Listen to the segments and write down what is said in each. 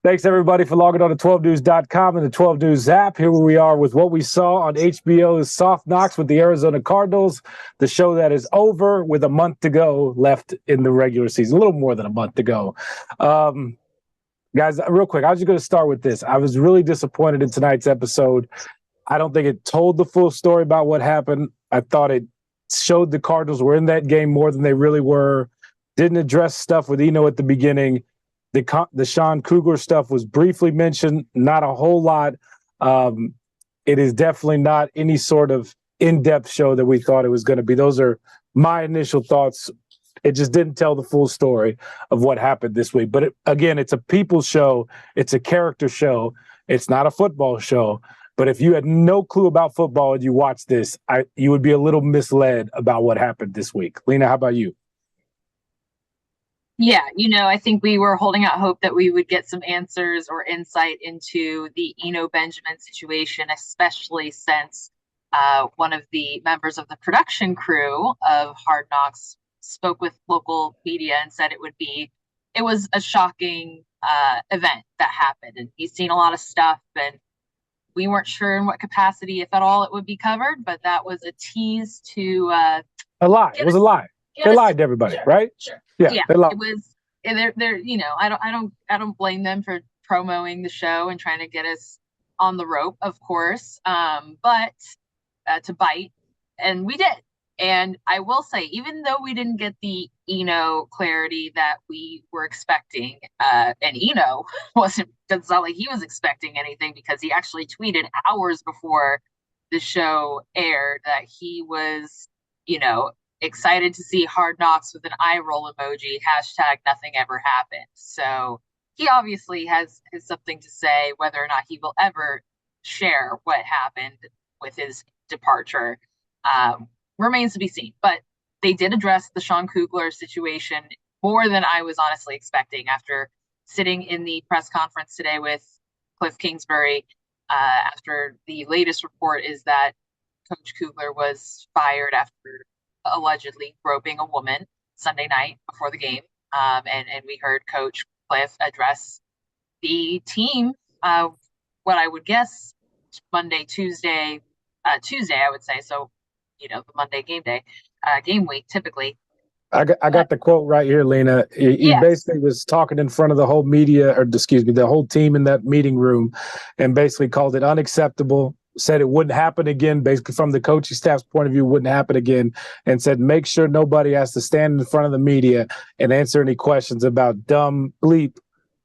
Thanks, everybody, for logging on to 12news.com and the 12 News app. Here we are with what we saw on HBO's Soft Knocks with the Arizona Cardinals, the show that is over with a month to go left in the regular season, a little more than a month to go. Guys, real quick, I was just going to start with this. I was really disappointed in tonight's episode. I don't think it told the full story about what happened. I thought it showed the Cardinals were in that game more than they really were. Didn't address stuff with Eno at the beginning. The Sean Kugler stuff was briefly mentioned, not a whole lot. It is definitely not any sort of in-depth show that we thought it was going to be. Those are my initial thoughts. It just didn't tell the full story of what happened this week. But again, it's a people show. It's a character show. It's not a football show. But if you had no clue about football and you watched this, you would be a little misled about what happened this week. Lena, how about you? Yeah, I think we were holding out hope that we would get some answers or insight into the Eno Benjamin situation, especially since one of the members of the production crew of Hard Knocks spoke with local media and said it was a shocking event that happened. And he's seen a lot of stuff, and we weren't sure in what capacity, if at all, it would be covered, but that was a tease to a lie. It was a lie. They lied to everybody, right? Sure. Yeah, it was. They're. I don't blame them for promoting the show and trying to get us on the rope, of course. But to bite, and we did. And I will say, even though we didn't get the Eno clarity that we were expecting, and Eno it's not like he was expecting anything, because he actually tweeted hours before the show aired that he was, excited to see Hard Knocks with an eye roll emoji, hashtag nothing ever happened. So he obviously has something to say. Whether or not he will ever share what happened with his departure remains to be seen. But they did address the Sean Kugler situation more than I was honestly expecting after sitting in the press conference today with Cliff Kingsbury. After the latest report is that Coach Kugler was fired after allegedly groping a woman Sunday night before the game. And we heard Coach Cliff address the team, what I would guess Monday, Tuesday, I would say. So, the Monday game week, typically. I got the quote right here, Lena. He basically was talking in front of the whole media, or excuse me, the whole team in that meeting room, and basically called it unacceptable, said it wouldn't happen again, basically from the coaching staff's point of view, wouldn't happen again, and said make sure nobody has to stand in front of the media and answer any questions about dumb bleep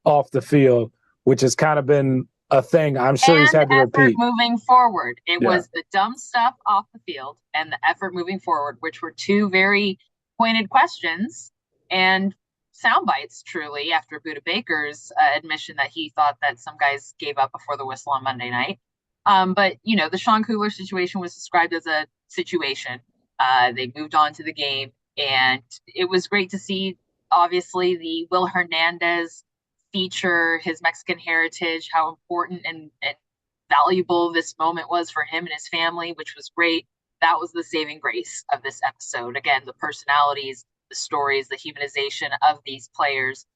off the field, which has kind of been a thing I'm sure he's had to repeat. Moving forward, it was the dumb stuff off the field and the effort moving forward, which were two very pointed questions and sound bites, truly, after Buda Baker's admission that he thought that some guys gave up before the whistle on Monday night. But, the Sean Kugler situation was described as a situation. They moved on to the game, and it was great to see, obviously, the Will Hernandez feature, his Mexican heritage, how important and valuable this moment was for him and his family, which was great. That was the saving grace of this episode. Again, the personalities, the stories, the humanization of these players,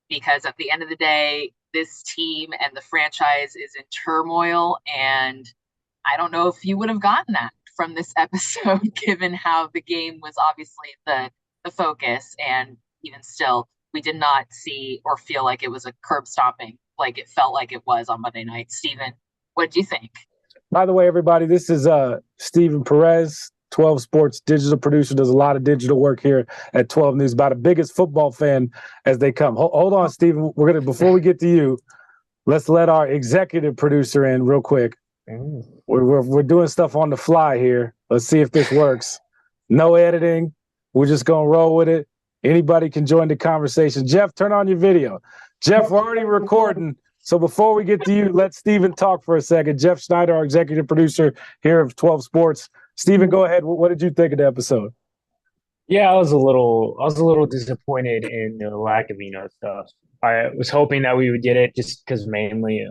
because at the end of the day, this team and the franchise is in turmoil. And I don't know if you would have gotten that from this episode, given how the game was obviously the focus. And even still, we did not see or feel like it was a curb stomping like it felt like it was on Monday night. Steven, what do you think? By the way, everybody, this is Steven Perez, 12 Sports digital producer, does a lot of digital work here at 12 News, about the biggest football fan as they come. Hold on, Steven. Before we get to you, let's let our executive producer in real quick. We're doing stuff on the fly here. Let's see if this works. No editing. We're just going to roll with it. Anybody can join the conversation. Jeff, turn on your video. Jeff, we're already recording. So before we get to you, let Steven talk for a second. Jeff Schneider, our executive producer here of 12 Sports. Steven, go ahead. What did you think of the episode? Yeah, I was a little disappointed in the lack of stuff. I was hoping that we would get it, just because mainly,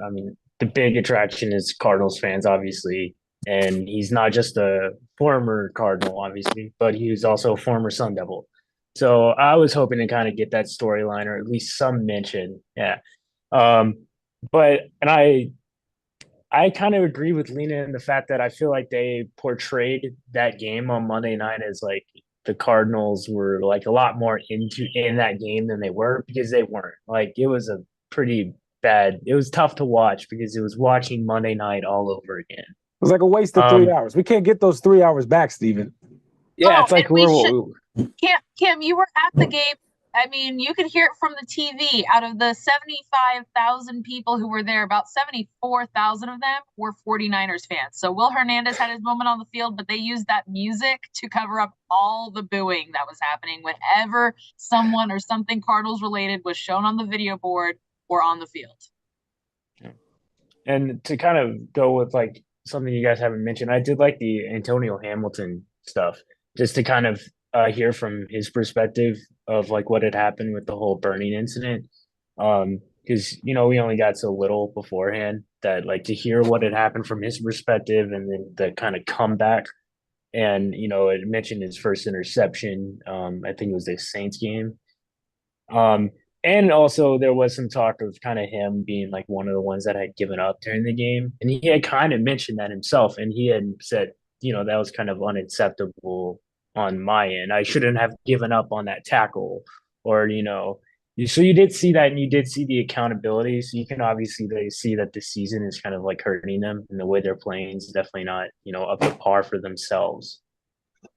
the big attraction is Cardinals fans, obviously. And he's not just a former Cardinal, obviously, but he was also a former Sun Devil. So I was hoping to kind of get that storyline, or at least some mention. Yeah. but and I kind of agree with Lena in the fact that I feel like they portrayed that game on Monday night as like the Cardinals were like a lot more in that game than they were, because they weren't. Like it was a pretty bad. It was tough to watch because it was watching Monday night all over again. It was like a waste of 3 Um, hours. We can't get those 3 hours back, Steven. yeah, Oh, it's and like we we're should. Kim, you were at the game. I mean, you could hear it from the TV. Out of the 75,000 people who were there, about 74,000 of them were 49ers fans. So Will Hernandez had his moment on the field, but they used that music to cover up all the booing that was happening whenever someone or something Cardinals related was shown on the video board or on the field. And to kind of go with like something you guys haven't mentioned, I did like the Antonio Hamilton stuff, just to kind of hear from his perspective of like what had happened with the whole burning incident. Because we only got so little beforehand, that like to hear what had happened from his perspective, and then the kind of comeback. And it mentioned his first interception. I think it was the Saints game. Um, and also there was some talk of kind of him being like one of the ones that had given up during the game. And he had kind of mentioned that himself. And he had said, that was kind of unacceptable on my end. I shouldn't have given up on that tackle. Or, so you did see that, and you did see the accountability. So you can obviously see that the season is kind of like hurting them, and the way they're playing is definitely not, up to par for themselves.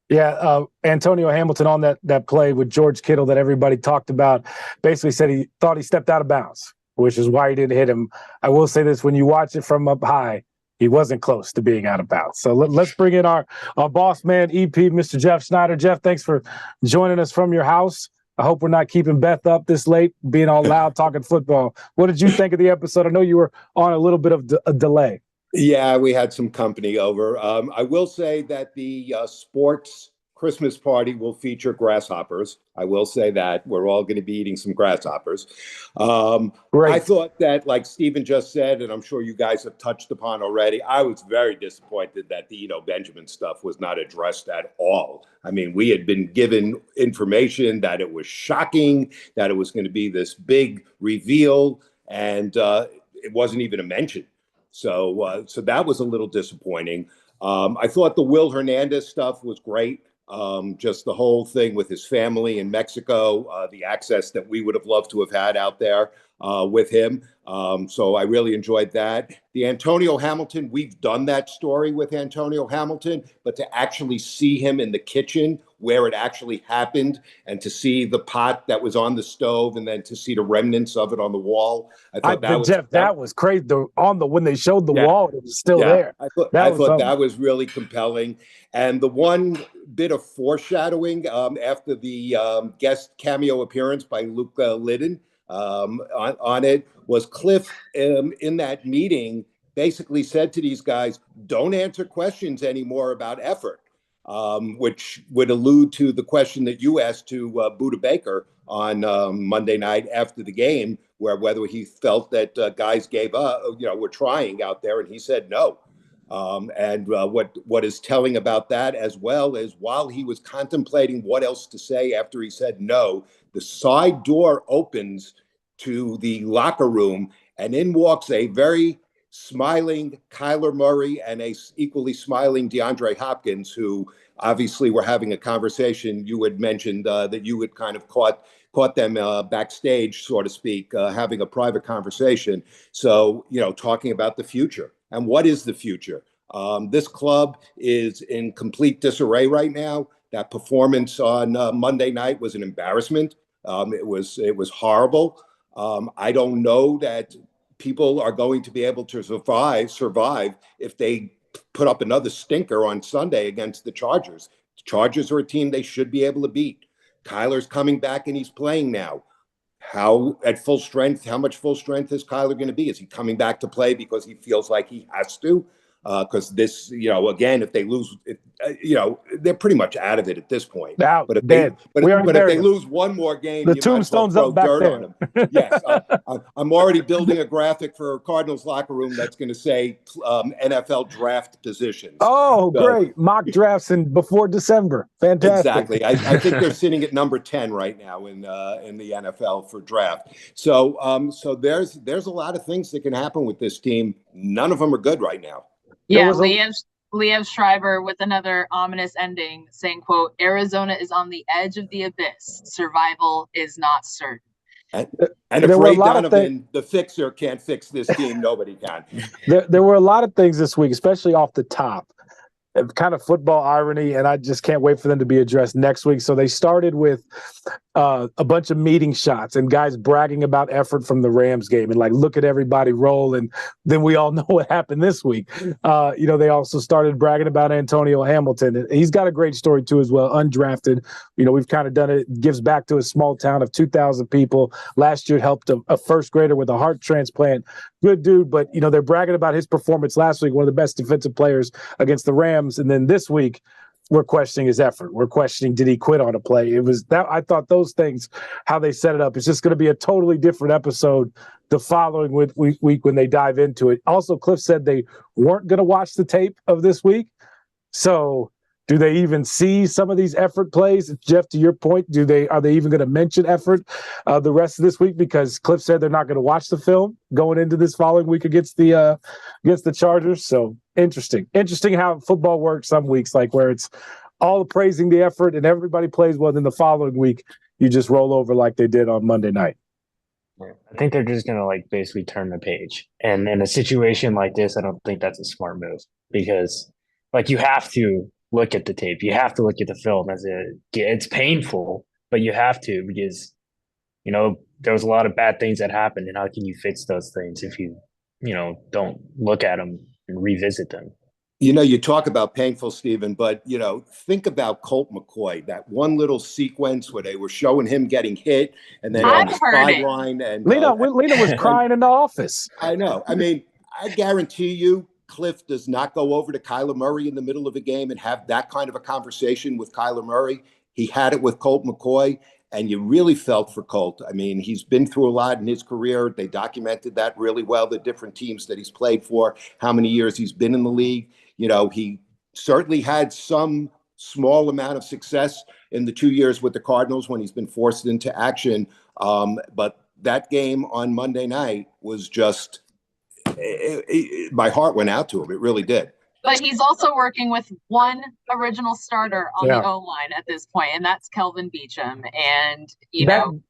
Yeah, Antonio Hamilton on that play with George Kittle that everybody talked about basically said he thought he stepped out of bounds, which is why he didn't hit him. I will say this: when you watch it from up high, he wasn't close to being out of bounds. So let's bring in our boss man, EP, Mr. Jeff Schneider. Jeff, thanks for joining us from your house. I hope we're not keeping Beth up this late, being all loud, talking football. What did you think of the episode? I know you were on a little bit of a delay. Yeah, we had some company over. I will say that the sports Christmas party will feature grasshoppers. I will say that we're all going to be eating some grasshoppers. I Great. thought that, like Steven just said, and I'm sure you guys have touched upon already, I was very disappointed that the Benjamin stuff was not addressed at all. I mean, we had been given information that it was shocking, that it was going to be this big reveal, and it wasn't even a mention. So that was a little disappointing. I thought the Will Hernandez stuff was great. Just the whole thing with his family in Mexico, the access that we would have loved to have had out there with him. So I really enjoyed that. The Antonio Hamilton, we've done that story with Antonio Hamilton, but to actually see him in the kitchen where it actually happened, and to see the pot that was on the stove, and then to see the remnants of it on the wall, I thought that was Jeff, that was crazy. When they showed the yeah, wall, it was still yeah. there. I thought that was really compelling. And the one bit of foreshadowing after the guest cameo appearance by Luke Liddon on it was Cliff in that meeting basically said to these guys, don't answer questions anymore about effort, which would allude to the question that you asked to Buda Baker on Monday night after the game, where whether he felt that guys gave up, were trying out there, and he said no. And what is telling about that as well is, while he was contemplating what else to say after he said no, the side door opens to the locker room, and in walks a very smiling Kyler Murray and a equally smiling DeAndre Hopkins, who obviously were having a conversation. You had mentioned that you had kind of caught them backstage, so to speak, having a private conversation. So, talking about the future. And what is the future? This club is in complete disarray right now. That performance on Monday night was an embarrassment. It was horrible. I don't know that people are going to be able to survive if they put up another stinker on Sunday against the Chargers. The Chargers are a team they should be able to beat. Kyler's coming back and he's playing now. How much full strength is Kyler going to be? Is he coming back to play because he feels like he has to? because this, again, if they lose, they're pretty much out of it at this point. Out, but if dead. if they lose one more game, the you might as well tombstone's throw up back dirt there. on them. Yes, I'm already building a graphic for Cardinals locker room that's going to say NFL draft positions. Oh, great. Mock drafts before December. Fantastic. Exactly. I think they're sitting at number 10 right now in the NFL for draft. So there's a lot of things that can happen with this team. None of them are good right now. Yeah, Liev Schreiber with another ominous ending saying, quote, "Arizona is on the edge of the abyss. Survival is not certain." And if Ray Donovan, the fixer, can't fix this team, nobody can. There were a lot of things this week, especially off the top. Kind of football irony, and I just can't wait for them to be addressed next week. So they started with a bunch of meeting shots and guys bragging about effort from the Rams game and like, look at everybody roll. And then we all know what happened this week. They also started bragging about Antonio Hamilton. He's got a great story too as well, undrafted. We've kind of done it, gives back to a small town of 2,000 people. Last year helped a first grader with a heart transplant. Good dude, but they're bragging about his performance last week, one of the best defensive players against the Rams. And then this week, we're questioning his effort. We're questioning, did he quit on a play? It was that I thought those things, how they set it up, it's just going to be a totally different episode the following week when they dive into it. Also, Cliff said they weren't going to watch the tape of this week. So do they even see some of these effort plays? Jeff, to your point, are they even going to mention effort the rest of this week? Because Cliff said they're not going to watch the film going into this following week against the Chargers. So interesting how football works some weeks, like where it's all praising the effort and everybody plays well. Then the following week, you just roll over like they did on Monday night. I think they're just going to basically turn the page. And in a situation like this, I don't think that's a smart move because you have to look at the tape. You have to look at the film it's painful, but you have to because, there was a lot of bad things that happened. And how can you fix those things if you don't look at them and revisit them? You talk about painful, Stephen, but, think about Colt McCoy, that one little sequence where they were showing him getting hit and then on the sideline. And Lena was crying in the office. I know. I mean, I guarantee you, Cliff does not go over to Kyler Murray in the middle of a game and have that kind of a conversation with Kyler Murray. He had it with Colt McCoy, and you really felt for Colt. I mean, he's been through a lot in his career. They documented that really well, the different teams that he's played for, how many years he's been in the league. He certainly had some small amount of success in the 2 years with the Cardinals when he's been forced into action. But that game on Monday night was just... my heart went out to him. It really did. But he's also working with one original starter on the O-line at this point, and that's Kelvin Beachum. And,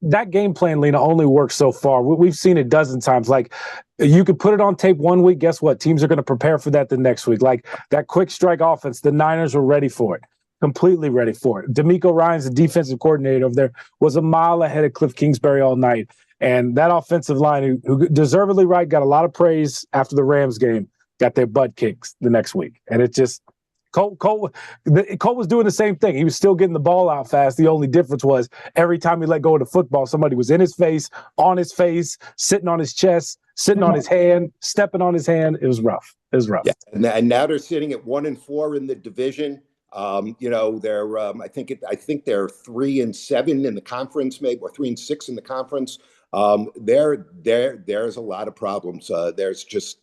that game plan, Lena, only works so far. We've seen it a dozen times. Like, you could put it on tape one week. Guess what? Teams are going to prepare for that the next week. Like, that quick strike offense, the Niners were ready for it. Completely ready for it. D'Amico Ryan's the defensive coordinator over there, was a mile ahead of Cliff Kingsbury all night. And that offensive line, who deservedly got a lot of praise after the Rams game, got their butt kicked the next week. And it just Colt was doing the same thing. He was still getting the ball out fast. The only difference was every time he let go of the football, somebody was in his face, on his face, sitting on his chest, sitting on his hand, stepping on his hand. It was rough. Yeah. And now they're sitting at 1-4 in the division. They're I think they're 3-7 in the conference, maybe, or 3-6 in the conference. There's a lot of problems. There's just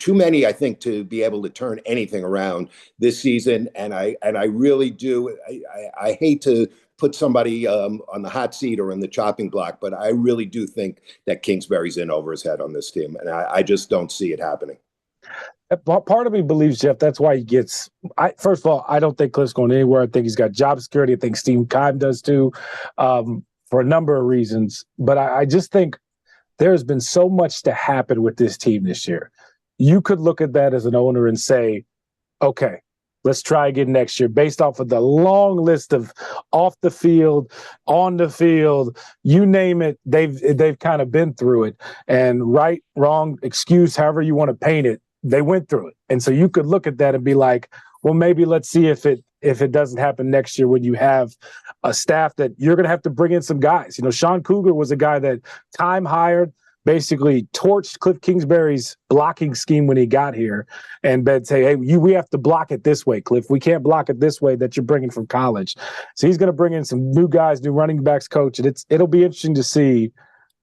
too many, I think, to be able to turn anything around this season. And I really do. I hate to put somebody on the hot seat or in the chopping block, but I really do think that Kingsbury's in over his head on this team. And I just don't see it happening. Part of me believes, Jeff, that's why he gets first of all, I don't think Cliff's going anywhere. I think he's got job security. I think Steve Keim does too, for a number of reasons. But I just think there's been so much to happen with this team this year. You could look at that as an owner and say, okay, let's try again next year based off of the long list of off the field, on the field, you name it, they've kind of been through it. And right, wrong, excuse, however you want to paint it, they went through it. And so you could look at that and be like, well, maybe let's see if it doesn't happen next year when you have a staff that you're going to have to bring in some guys. Sean Cougar was a guy that Time hired, basically torched Cliff Kingsbury's blocking scheme when he got here and been say, hey, we have to block it this way, Cliff. We can't block it this way that you're bringing from college. So he's going to bring in some new guys, new running backs coach, and it'll be interesting to see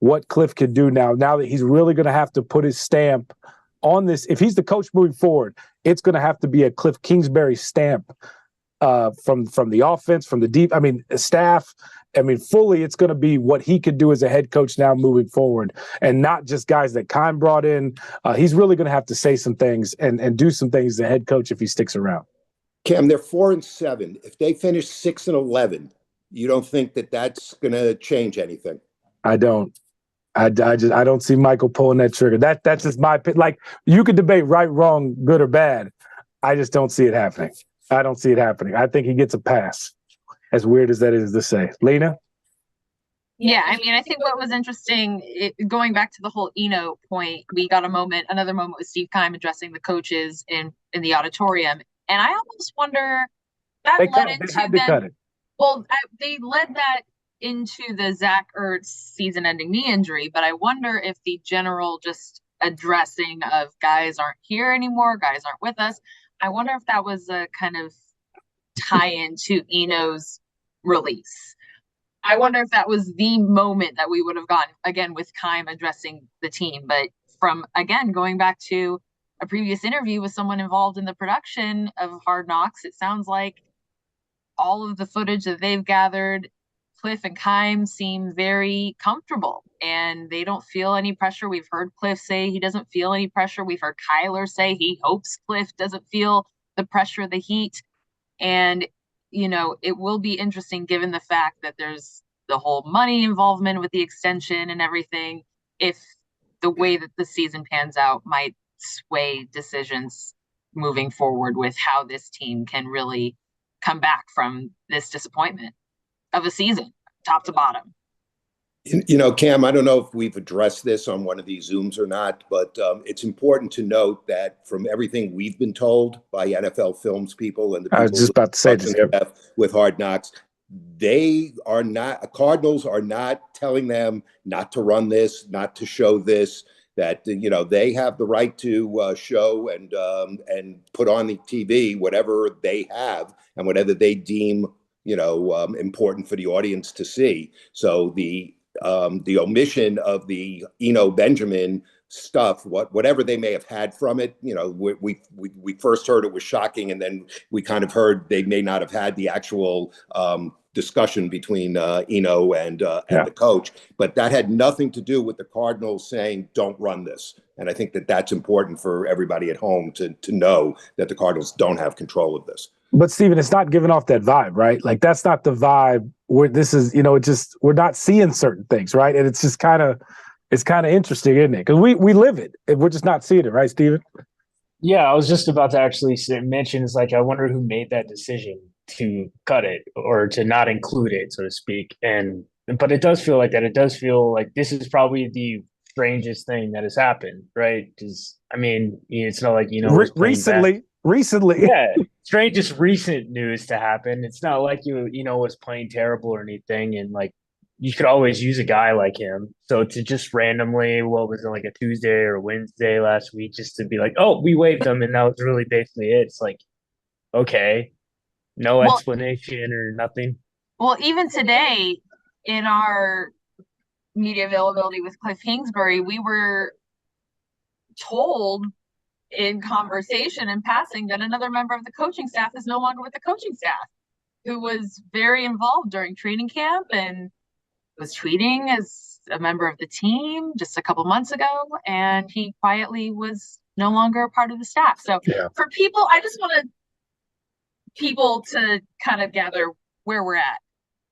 what Cliff can do now that he's really going to have to put his stamp on this. If he's the coach moving forward, it's going to have to be a Cliff Kingsbury stamp from the offense, from the staff. Fully, it's going to be what he could do as a head coach now moving forward, and not just guys that Keim brought in. He's really going to have to say some things and do some things as a head coach if he sticks around. Cam, they're 4-7. If they finish 6-11, you don't think that that's going to change anything? I don't. I don't see Michael pulling that trigger. That's just my opinion. Like, you could debate right, wrong, good or bad. I just don't see it happening. I don't see it happening. I think he gets a pass. As weird as that is to say. Lena? Yeah, I think what was interesting, going back to the whole Eno point, we got another moment with Steve Keim addressing the coaches in the auditorium. And I almost wonder that cut it. Well, they led that into the Zach Ertz season-ending knee injury, but I wonder if the general just addressing of guys aren't here anymore, guys aren't with us, I wonder if that was a kind of tie-in to Eno's release. I wonder if that was the moment that we would have gotten, again, with Keim addressing the team. But from, again, going back to a previous interview with someone involved in the production of Hard Knocks, it sounds like all of the footage that they've gathered, Cliff and Keim seem very comfortable and they don't feel any pressure. We've heard Cliff say he doesn't feel any pressure. We've heard Kyler say he hopes Cliff doesn't feel the pressure, the heat. And, it will be interesting given the fact that there's the whole money involvement with the extension and everything, if the way that the season pans out might sway decisions moving forward with how this team can really come back from this disappointment of a season, top to bottom. Cam, I don't know if we've addressed this on one of these Zooms or not, but it's important to note that from everything we've been told by NFL Films people and the people I was just about to say this, with Hard Knocks, Cardinals are not telling them not to run this, not to show this, that, they have the right to show and put on the TV whatever they have and whatever they deem, important for the audience to see. So the omission of the Eno Benjamin stuff, whatever they may have had from it, we first heard it was shocking, and then we kind of heard they may not have had the actual discussion between Eno and the coach, but that had nothing to do with the Cardinals saying don't run this. And I think that that's important for everybody at home to know that the Cardinals don't have control of this. But Steven, it's not giving off that vibe, right? Like, that's not the vibe where this is, we're not seeing certain things, right? And it's just kind of interesting, isn't it? Because we live it. We're just not seeing it, right, Steven? Yeah, I was just about to actually mention, it's like, I wonder who made that decision to cut it or to not include it, so to speak. But it does feel like that. It does feel like this is probably the strangest thing that has happened, right? Because, it's not like, recently. Yeah, strangest recent news to happen. It's not like was playing terrible or anything, and like you could always use a guy like him. So to just randomly, what was it, like a Tuesday or Wednesday last week, just to be like, oh, we waived him, and that was really basically it. It's like, okay, no explanation or nothing. Well, even today in our media availability with Cliff Kingsbury, we were told in conversation and passing that another member of the coaching staff is no longer with the coaching staff, who was very involved during training camp and was tweeting as a member of the team just a couple months ago, and he quietly was no longer a part of the staff. So for people, I just wanted people to kind of gather where we're at.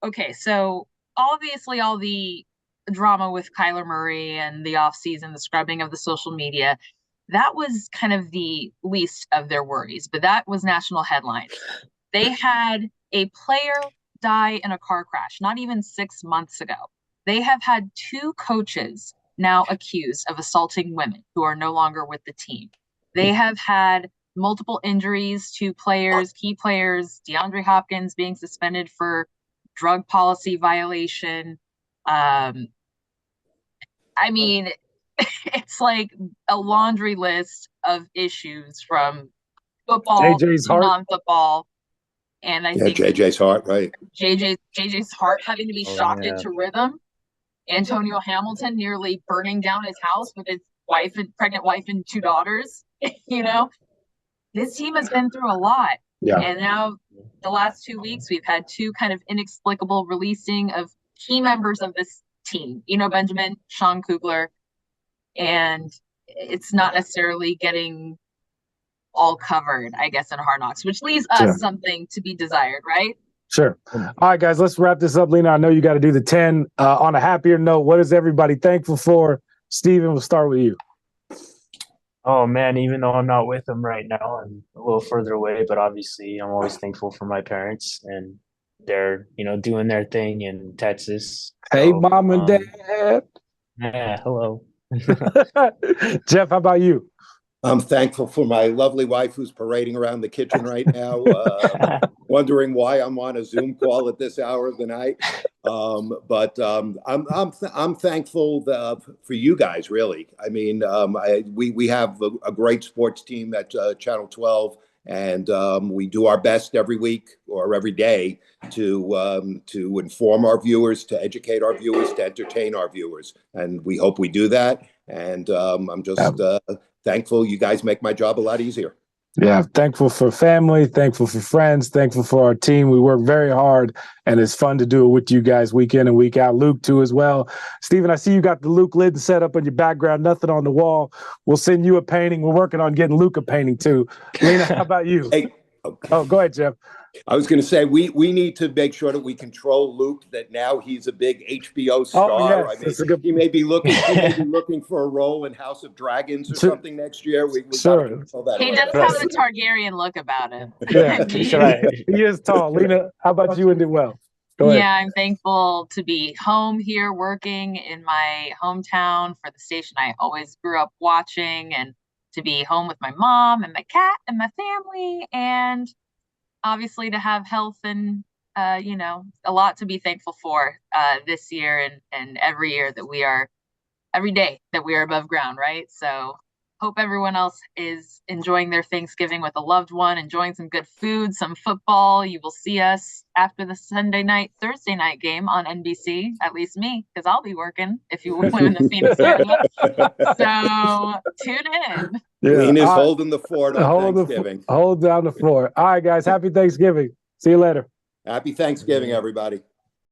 Okay, so obviously all the drama with Kyler Murray and the offseason, the scrubbing of the social media, that was kind of the least of their worries, but that was national headlines. They had a player die in a car crash not even 6 months ago. They have had 2 coaches now accused of assaulting women who are no longer with the team. They have had multiple injuries to players, key players, DeAndre Hopkins being suspended for drug policy violation. it's like a laundry list of issues from football JJ's to heart. non-football. And I think JJ's heart, right? JJ's heart having to be shocked into rhythm. Antonio Hamilton nearly burning down his house with his pregnant wife and 2 daughters. This team has been through a lot. Yeah. And now the last 2 weeks, we've had 2 kind of inexplicable releasing of key members of this team, Benjamin, Sean Kugler, and it's not necessarily getting all covered, I guess, in Hard Knocks, which leaves us something to be desired, right? Sure. All right, guys, let's wrap this up. Lena, I know you got to do the 10. On a happier note, what is everybody thankful for? Steven, we'll start with you. Oh, man, even though I'm not with them right now, I'm a little further away, but obviously I'm always thankful for my parents, and they're, doing their thing in Texas. Hey, So, Mom and Dad. Yeah, hello. Jeff, how about you? I'm thankful for my lovely wife who's parading around the kitchen right now, wondering why I'm on a Zoom call at this hour of the night. But I'm thankful for you guys, really. I mean, we have a great sports team at Channel 12, and we do our best every week or every day to inform our viewers, to educate our viewers, to entertain our viewers, and we hope we do that. And I'm just thankful you guys make my job a lot easier. Yeah, thankful for family, thankful for friends, thankful for our team. We work very hard, and it's fun to do it with you guys week in and week out. Luke, too, as well. Steven, I see you got the Luke Lid set up in your background, nothing on the wall. We'll send you a painting. We're working on getting Luke a painting, too. Lena, how about you? Hey, Oh, go ahead, Jeff. I was going to say, we need to make sure that we control Luke, that now he's a big HBO star. Oh, yes. I mean, he may be looking for a role in House of Dragons or something next year. We got to control that. He does have the Targaryen look about him. Yeah, he is tall. Lena, how about you and did well? Go ahead. Yeah, I'm thankful to be home here working in my hometown for the station I always grew up watching, and to be home with my mom and my cat and my family, and obviously to have health and a lot to be thankful for this year and every day that we are above ground, right? So hope everyone else is enjoying their Thanksgiving with a loved one, enjoying some good food, some football. You will see us after the Thursday night game on NBC, at least me, because I'll be working if you live in the Phoenix area. So tune in. Yeah. Lena's holding the fort on Thanksgiving. Hold down the fort. All right, guys. Happy Thanksgiving. See you later. Happy Thanksgiving, everybody.